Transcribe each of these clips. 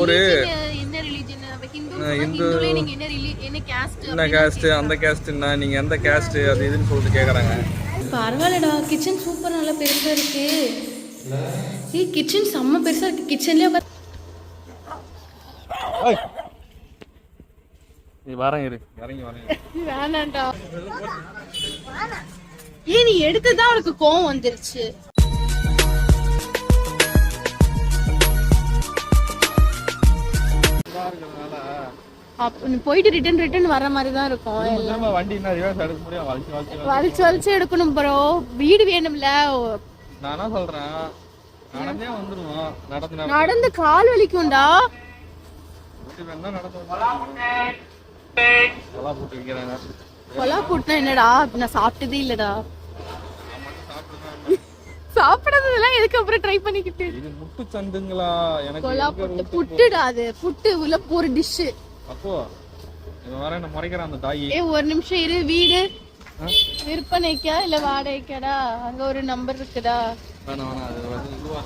ஒரு என்ன ரிலிஜன் இந்து என்ன காஸ்ட் என்ன காஸ்ட் அந்த காஸ்ட் என்ன நீங்க எந்த காஸ்ட் அது இதுன்னு சொல்லிட்டு கேக்குறாங்க. பரவாயில்லடா கிச்சன் சூப்பர் நல்லா பெருசா இருக்கு. ஏய் கிச்சன் செம்ம பெருசா இருக்கு. கிச்சன்லயே உட்கார். நீ வரேன் இரு இறங்கி வரேன். வேணாம்டா. ஏய் நீ எடுத்ததான் அவளுக்கு கோவம் வந்துருச்சு. அப்ப நீ போயிட்டு ரிட்டர்ன் வர மாதிரி தான் இருக்கும். வண்டி என்ன ரிவர்ஸ் எடுக்க முடியும்? வலிச்சு எடுக்கணும் ப்ரோ. வீடு வேணும்ல. நான் என்ன சொல்றேன், நடந்தே வந்துருவோம். நடந்து கால் வலிக்கும்டா. கொலா போட்டுனா என்னடா? நான் சாப்பிட்டதே இல்லடா. சாப்பிடறதெல்லாம் எதுக்கு அப்புறம் ட்ரை பண்ணிக்கிட்டு? இது முட்டு சந்துங்களா? எனக்கு கொலா புட்டுடா. அது புட்டு உள்ள ஒரு டிஷ். அப்போ இவன் வர என்ன முறைக்கிறான் அந்த தாயி. ஏய் ஒரு நிமிஷம் இரு. வீடு விற்பனைக்கா இல்ல வாடகைக்காடா? அங்க ஒரு நம்பர் இருக்குடா. வேணாம் அது வந்து இதுவா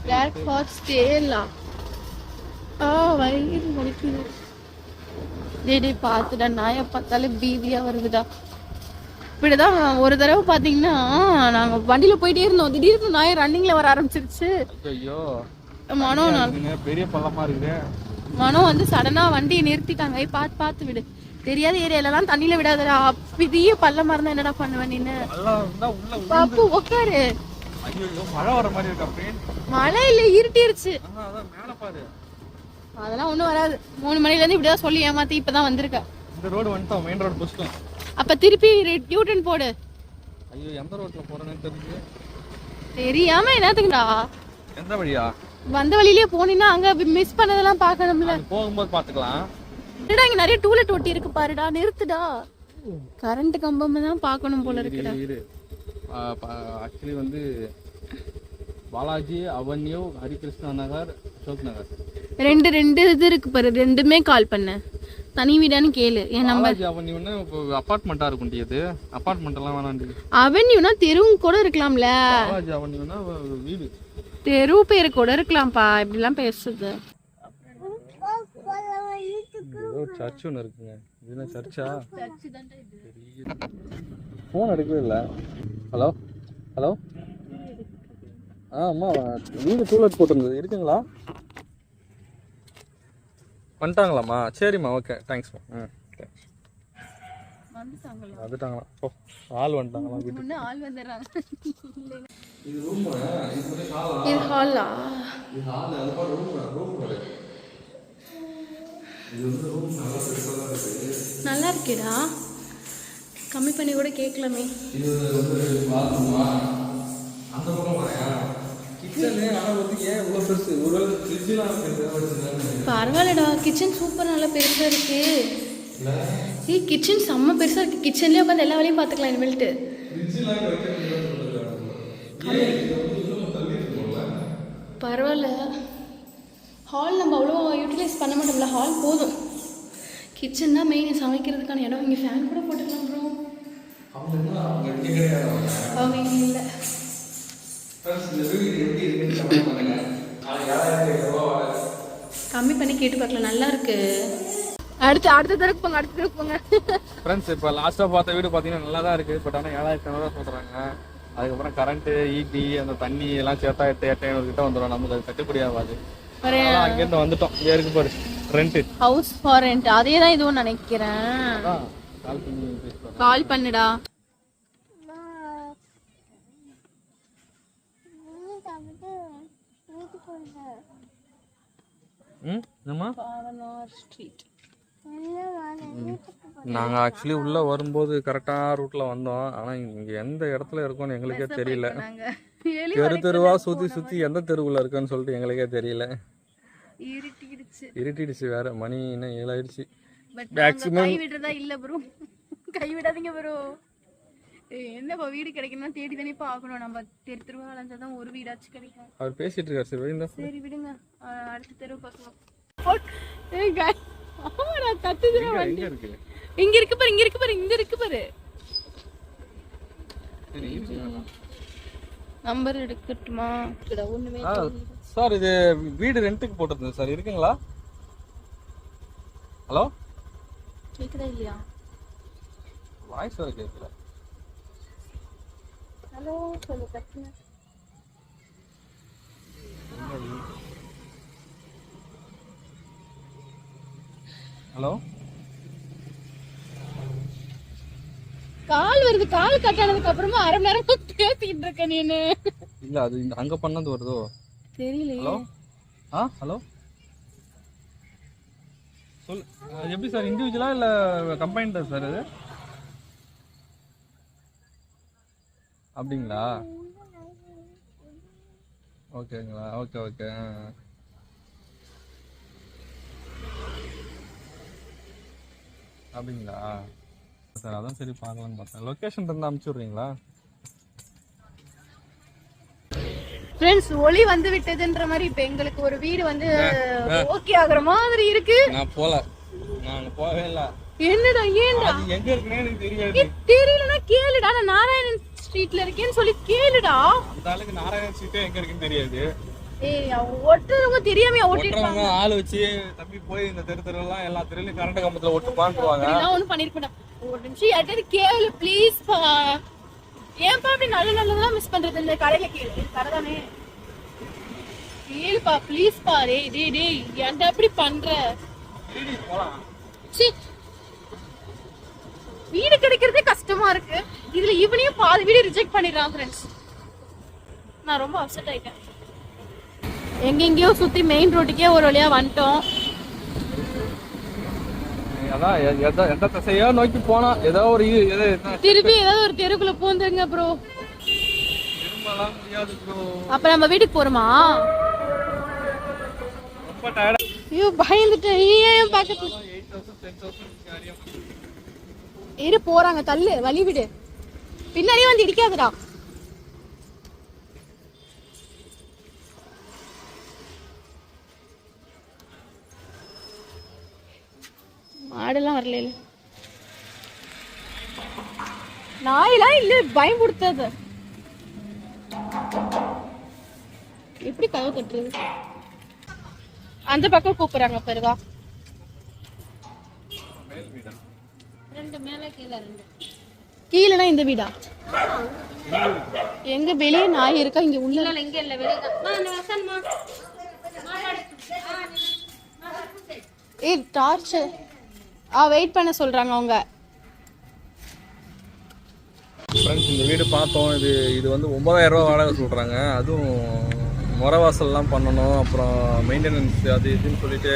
பிளாக் ஹாட் ஸ்டேலாம். வயிறு வலிக்குது. டேய் பாத்துடா. நாயை பார்த்தாலே பீதியா வருதுடா. இப்படிதான் ஒரு தடவை பாத்தீங்கன்னா நாங்க வண்டியில போயிட்டே இருந்தோம். திடீர்னு நாய் ரன்னிங்ல வர ஆரம்பிச்சிருச்சு. ஐயோ மனோ பெரிய பள்ளமா இருக்கு. மனோ வந்து சடனா வண்டியை நிறுத்திட்டாங்க. பாத்து விடு. தெரியாத ஏரியால எல்லாம் தண்ணியில விடாதடா. பெரிய பள்ளமா இருந்தா என்னடா பண்ணுவ நீன்னு? பாப்பு உட்காரு. மழை வர மாதிரி இருக்கு. அப்படியே மழை இல்ல இருட்டிருச்சு. மேல பாரு. அதெல்லாம் ஒண்ணும் வராது. 3 மணில இருந்து இப்படிதான் சொல்லி ஏமாத்தி இப்பதான் வந்திருக்க. இந்த ரோடு வந்துட்டோம். மெயின் ரோடு புடிச்சிட்டோம். அப்ப திருப்பி யூ-டர்ன் போடு. ஐயோ எந்த ரோட்ல போறேன்னு தெரியல. தெரியாம என்னத்துக்குடா? எந்த வழியா? வந்த வழியிலே போனீனா அங்க மிஸ் பண்ணதெல்லாம் பார்க்கணும்ல. போகும்போது பாத்துக்கலாம். என்னடா இங்க நிறைய டூலெட் ஒட்டி இருக்கு பாருடா. நிறுத்துடா. கரண்ட் கம்பம் தான் பார்க்கணும் போல இருக்குடா. ஆக்சுவலி வந்து பாலாஜி அவென்யூ, ஹரிகிருஷ்ணா நகர், அசோக் நகர். ரெண்டு இது இருக்கு பாரு. ரெண்டுமே கால் பண்ண. தனி வீடான்னு கேளு. என் நம்பர். பாலாஜி அவென்யூனா அபார்ட்மெண்டா இருக்கும். இது அபார்ட்மெண்ட் எல்லாம் வேணாண்டி. அவென்யூனா தெருவும் கூட இருக்கலாம்ல. பாலாஜி அவென்யூனா வீடு. தெரு பேரு கூட இருக்கலாம்ப்பா. இப்படி எல்லாம் பேசுது. ஏதோ சர்ச் ஒன்று இருக்குங்க. இது சர்ச்சா? ஃபோன் எடுக்கவே இல்லை. Hello hello. அம்மா வீடு டூலெட் போட்டிருந்தது இருக்குங்களா? வந்துட்டாங்களாம்மா? சரிம்மா ஓகே தேங்க்ஸ்மா. தேங்க்ஸ். வந்துட்டாங்களா? ஓ ஆள் வந்துட்டாங்களா? வீட்டுக்கு ஆள் வந்துடுறாங்க. இது ரூமா? இது ஹாலா? இது ஹால். அது பாரு ரூம் பாரு. இது வந்து ரூம் நல்லா பெருசா தான் இருக்கு. நல்லா இருக்கேடா. கம்மி பண்ணி கூட கேட்கலாமே. இது வந்து பாத்ரூமா? அந்த பக்கம் வரேன். கிச்சனே ஆனா வந்து ஏன் இவ்வளவு பெருசு? ஒரு ஃப்ரிட்ஜ்லாம் இருக்கு. பரவாயில்லடா. கிச்சன் சூப்பர் நல்லா பெருசா இருக்கு. ஏய் கிச்சன் செம்ம பெருசா இருக்கு. கிச்சன்லயே உட்காந்து எல்லா வேலையும் பாத்துக்கலாம் இனிமேல்ட்டு. ஃப்ரிட்ஜ்லாம் வைக்க பரவாயில்ல. ஹால் நம்ம அவ்வளோ யூட்டிலைஸ் பண்ண மாட்டோம்ல. ஹால் போதும். கிச்சன் தான் மெயின். சமைக்கிறதுக்கான இடம். இங்கே ஃபேன் கூட போட்டுக்கலாம் ப்ரோ. அவங்க இங்கே இல்லை. கம்மி பண்ணி கேட்டு பார்க்கலாம். நல்லா இருக்கு. அடுத்த தடவை போங்க. ஃப்ரெண்ட்ஸ் இப்போ லாஸ்ட்டாக பார்த்த வீடு பார்த்தீங்கன்னா நல்லா தான் இருக்குது. பட் ஆனால் 7500 சொல்கிறாங்க. அதுக்கப்புறம் கரண்ட்டு, ஈடி, அந்த தண்ணி எல்லாம் சேர்த்தா 8500 கிட்ட வந்துடும். நமக்கு அது கட்டுப்படி ஆகாது. அங்கேருந்து வந்துட்டோம். இங்கே இருக்கு பாரு ரெண்ட். House for rent. அதே தான் இதுவும் நினைக்கிறேன். கால் பண்ணுடா. நாங்கள் ஆக்சுவலி உள்ளே வரும்போது கரெக்டான ரூட்டில் வந்தோம். ஆனால் இங்கே எந்த இடத்துல இருக்கோன்னு எங்களுக்கே தெரியல. தெருவா சுற்றி எந்த தெருவில் இருக்குன்னு சொல்லிட்டு எங்களுக்கே தெரியல. இருட்டிடுச்சு வேற. மணி இன்னும் 7 ஆயிடுச்சு. மேக்ஸிமம் கைவிடாதீங்க ப்ரோ. என்னப்பா வீடு கிடைக்கணும்னா தேடி தானே பார்க்கணும். நம்ம தெருவா அலைஞ்சாதான் ஒரு வீடாச்சும் கிடைக்கும். அவர் பேசிட்டு இருக்காரு. சரி விடுங்க. அடுத்த தெரு பார்க்கலாம். இங்க இருக்கு பாரு. நம்பர் எடுக்கட்டுமா? ஒண்ணுமே சார் இது வீடு ரெண்ட்டுக்கு போட்டிருந்தேன் சார், இருக்குங்களா? ஹலோ, கேக்குதா இல்லையா? வாய்ஸ் வர கேட்கல. ஹலோ சொல்லு கத்துங்க. ஹலோ, கால் வருது. கால் கட் ஆனதுக்கு அப்புறமா அரை மணி நேரம் பேசிட்டு இருக்க நீனு. இல்ல அது அங்க பண்ணது வருதோ தெரியலையே. ஹலோ, ஹலோ சொல். அது எப்படி சார், இண்டிவிஜுவலா இல்ல கம்பைன்ட் சார் அது? அப்படிங்களா? ஓகேங்களா, ஓகே ஓகே. அப்படிங்களா சார், அதான் சரி பார்க்கலான்னு பார்த்தேன். லொக்கேஷன் இருந்தால் அனுப்பிச்சி விட்றீங்களா? ஃப்ரெண்ட்ஸ், ஒளி வந்து விட்டதுன்ற மாதிரி இப்ப எங்களுக்கு ஒரு வீடு வந்து ஓகே ஆகுற மாதிரி இருக்கு. நான் போல, நாங்க போவே இல்ல. என்னடா ஏன்டா? அது எங்க இருக்குனே எனக்கு தெரியாது. தெரியலனா கேளுடா. நான் நாராயணன் ஸ்ட்ரீட்ல இருக்கேன்னு சொல்லி கேளுடா. அந்த ஆளுக்கு நாராயணன் ஸ்ட்ரீட் எங்க இருக்குன்னு தெரியாது. ஏய், ஒட்டுறவங்க தெரியாம ஒட்டிருப்பாங்க. ஆள் வச்சு தம்பி போய் இந்த தெருலாம் எல்லா தெருலயும் கரண்ட் கம்பத்துல ஒட்டுப்பான்னுவாங்க. நான் ஒண்ணும் பண்ணிருப்பேன். ஒரு நிமிஷம் யார்கிட்ட கேளு ப்ளீஸ் பா. ஏன்பா அப்படி நல்ல நல்லதெல்லாம் மிஸ் பண்றது? இந்த கடையில கேளு. கடை தானே. கேளுப்பா ப்ளீஸ் பா. டேய் டேய் ஏன்டா அப்படி பண்ற? சீ, வீடு கிடைக்கிறதே கஷ்டமா இருக்கு. இதுல இவனையும் பாதி வீடு ரிஜெக்ட் பண்ணிடுறான் ஃப்ரெண்ட்ஸ். நான் ரொம்ப அப்செட் ஆயிட்டேன். எங்கெங்கயோ சுத்தி மெயின் ரோட்டுக்கே ஒரு வழியா வந்துட்டோம். அதான் எந்த திசையோ நோக்கி போனா ஏதோ ஒரு திருப்பி ஏதாவது ஒரு தெருக்குள்ள பூந்துருங்க ப்ரோ. திரும்பலாம் முடியாது ப்ரோ. அப்ப நம்ம வீட்டுக்கு போறோமா? ரொம்ப டயர்டா. ஐயோ பயந்துட்டேன். ஏன் பக்கத்துல 8000 10000 காரியம். இரு போறாங்க, தள்ளு வழி விடு. பின்னாடியே வந்து இடிக்காதடா. மாடெல்லாம் வரல. நாயெல்லாம் இல்ல, பயமுடுத்தாது. எப்படி கதவு தட்டுறது? அந்த பக்கம் கூப்பிடுறாங்க பெருவா. கீழனா இந்த வீடா? எங்க வெளியே நாய் இருக்கா? இங்க உள்ள இங்க இல்ல, வெளியே. ஏய் டார்ச். வெயிட் பண்ண சொல்றாங்க அவங்க. ஃப்ரெண்ட்ஸ், இந்த வீடு பார்த்தோம். இது வந்து 9000 ரூபா வாடகை சொல்கிறாங்க. அதுவும் முறவாசல்லாம் பண்ணணும், அப்புறம் மெயின்டெனன்ஸ் அது இதுன்னு சொல்லிட்டு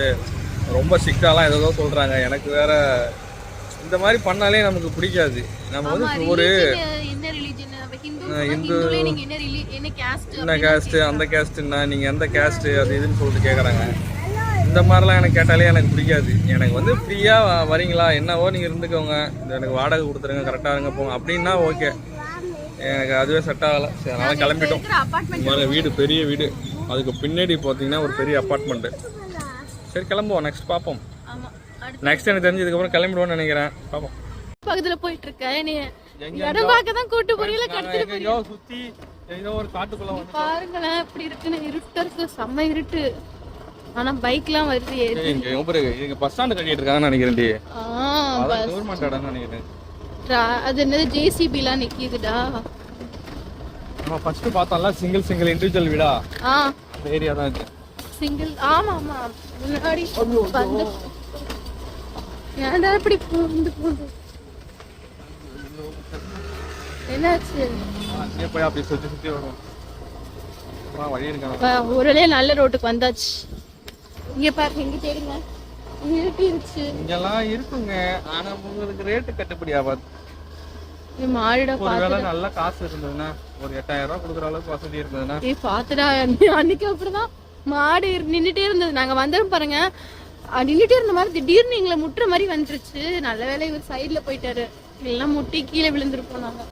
ரொம்ப ஸ்ட்ரிக்டாலாம் ஏதோ சொல்கிறாங்க. எனக்கு வேற இந்த மாதிரி பண்ணாலே நமக்கு பிடிக்காது. நம்ம வந்து ஒரு இந்து என்ன கேஸ்ட்டு அந்த கேஸ்ட்டுன்னா நீங்கள் எந்த கேஸ்ட்டு அது இதுன்னு சொல்லிட்டு கேட்குறாங்க. இந்த மாதிரிலாம் எனக்கு கேட்டாலே எனக்கு பிடிக்காது. எனக்கு வந்து ஃப்ரீயாக வரீங்களா, என்னவோ நீங்கள் இருந்துக்கோங்க, எனக்கு வாடகை கொடுத்துருங்க, கரெக்டாக இருங்க போங்க அப்படின்னா ஓகே. எனக்கு அதுவே செட் ஆகலை. சரி, அதனால் கிளம்பிட்டோம். பாருங்க, வீடு பெரிய வீடு, அதுக்கு பின்னாடி பார்த்தீங்கன்னா ஒரு பெரிய அப்பார்ட்மெண்ட்டு. சரி கிளம்புவோம், நெக்ஸ்ட் பார்ப்போம். நெக்ஸ்ட் எனக்கு தெரிஞ்சதுக்கப்புறம் கிளம்பிடுவோம்னு நினைக்கிறேன். பார்ப்போம். பக்கத்தில் போயிட்டு இருக்கேன். இடம் பார்க்க தான் கூட்டு போறீங்களா? கட்டிட்டு சுற்றி ஏதோ ஒரு காட்டுக்குள்ள வந்து பாருங்களேன் எப்படி இருக்குன்னு. இருட்டு இருக்கு, செம்ம இருட்டு. ஆனா பைக்லாம் வருது. இங்க பஸ் ஸ்டாண்ட் கட்டிட்டு இருக்காங்கன்னு நினைக்கிறேன். கவர்மெண்ட் இடம்னு நினைக்கிறேன். அது என்னது ஜேசிபிலாம் நிக்குதுடா. நம்ம ஃபர்ஸ்ட் பார்த்தோம்ல சிங்கிள் இண்டிவிஜுவல் வீடா? அந்த ஏரியா தான் இது. சிங்கிள். ஆமா ஆமா, முன்னாடி வந்து ஏன்டா இப்படி பூந்து என்னாச்சு? அங்கே போய் அப்படி சுத்தி வரும். வழி இருக்காங்க. ஒருவேளை நல்ல ரோட்டுக்கு வந்தாச்சு. இங்க பாருங்க, இங்க தேடுங்க. இருட்டுச்சு. இங்கெல்லாம் இருக்குங்க, ஆனா உங்களுக்கு ரேட்டு கட்டுப்படி ஆகாது. மாடுடா ஒருவேளை நல்ல காசு இருந்ததுன்னா, ஒரு 8000 ரூபாய் கொடுக்குற அளவுக்கு வசதி இருந்ததுன்னா. பாத்துடா, அன்னைக்கு அப்படிதான் மாடு நின்றுட்டே இருந்தது. நாங்க வந்தோம் பாருங்க, நின்றுட்டே இருந்த மாதிரி திடீர்னு எங்களை முட்டுற மாதிரி வந்துருச்சு. நல்ல வேலை இவர் சைட்ல போயிட்டாரு, எல்லாம் முட்டி கீழே விழுந்துருப்போம் நாங்க.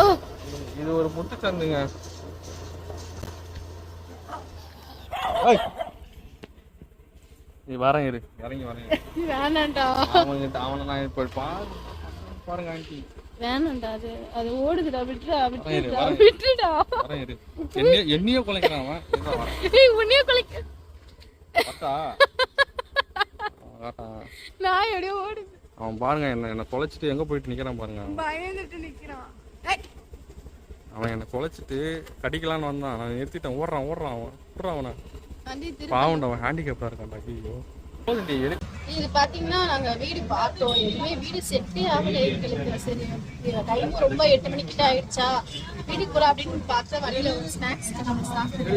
இது ஒரு முட்டு சந்துங்க. வரேன், இறங்கி வரேன். வேணாண்டா, அவனை நான் இப்போ பாருங்க ஆண்டி. வேணாம்டா அது அது ஓடுதுடா விட்டுடா வரேன் இரு. என்னையே குலைக்கிறான் அவன். எங்க வரான்? ஏய் உன்னையே கொலைக்க பார்த்தா? காட்டா. நாய் அப்படியே ஓடுது. அவன் பாருங்க என்ன தொலைச்சிட்டு எங்க போயிட்டு நிக்கிறான் பாருங்க. பயந்துட்டு நிக்கிறான். அவன் என்ன தொலைச்சிட்டு கடிக்கலான்னு வந்தான். நான் நிறுத்திட்டேன். ஓடுறான் அவன். விட்றான் அவனை. பாவம் அவன் ஹேண்டிகேப்டா இருக்கான்டா. ஐயோ இது பாத்தீங்கன்னா நாங்க வீடு பார்த்தோம். எதுவுமே வீடு செட்டே ஆகல எங்களுக்கு. சரி டைம் ரொம்ப 8 மணிக்கிட்ட ஆயிடுச்சா வீட்டுக்கு போலாம் அப்படின்னு பார்த்தா வழியில ஒரு ஸ்நாக்ஸ் நம்ம சாப்பிட்டு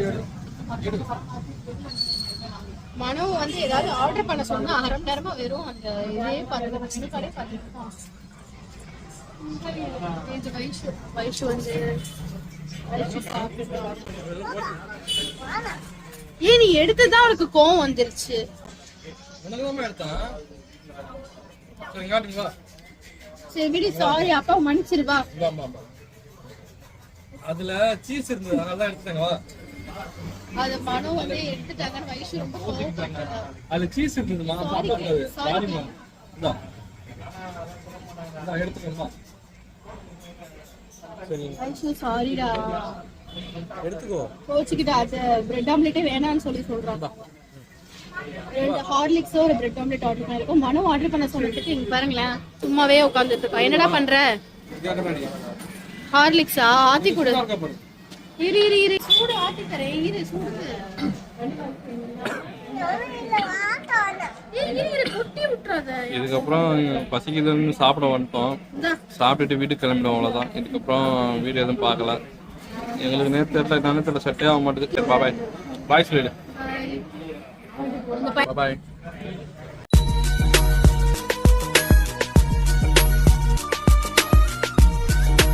மனோ வந்து ஏதாவது ஆர்டர் பண்ண சொன்னா 1/2 மணி நேரமா வெறும் அந்த இதே பார்த்துட்டு கடை பார்த்துட்டு வயசு வந்து ஏன் நீ எடுத்துதான் அவளுக்கு கோவம் வந்துருச்சு. சரி விடு சாரி அப்பா மன்னிச்சிருவா. அதுல சீஸ் இருந்தது அதனால எடுத்துட்டாங்க. அத மனோ வந்து எடுத்துட்டாங்கன்னு வயசு ரொம்ப கோவப்பட்டாங்க. அதுல சீஸ் இருந்ததுமா சாப்பிடாது. சாரிமா. இந்தா. இந்தா எடுத்துக்கமா. சரி. வயசு சாரிடா. எடுத்துக்கோ. கோச்சிக்கிட்ட அது பிரெட் ஆம்லெட்டே வேணாம்னு சொல்றாங்க. 2 ஹார்லிக்ஸ் ஒரு பிரெட் ஆம்லெட் ஆர்டர் பண்ணிருக்கோம். மனோ ஆர்டர் பண்ண சொல்லிட்டு இங்க பாருங்களேன் சும்மாவே உட்கார்ந்துட்டு இருக்கா. என்னடா பண்ற? ஹார்லிக்ஸா ஆத்தி கொடு. இரு சூடு ஆத்தி தரேன். இரு சூடு. இதுக்கப்புறம் பசிக்குதுன்னு சாப்பிட வந்துட்டோம். சாப்பிட்டுட்டு வீட்டுக்கு கிளம்பிடுவோம். அவ்வளோதான். இதுக்கப்புறம் வீடு எதுவும் பார்க்கல. எங்களுக்கு நேரத்தில் செட்டே ஆக மாட்டேது. பாய் சொல்லிடு. பாய்.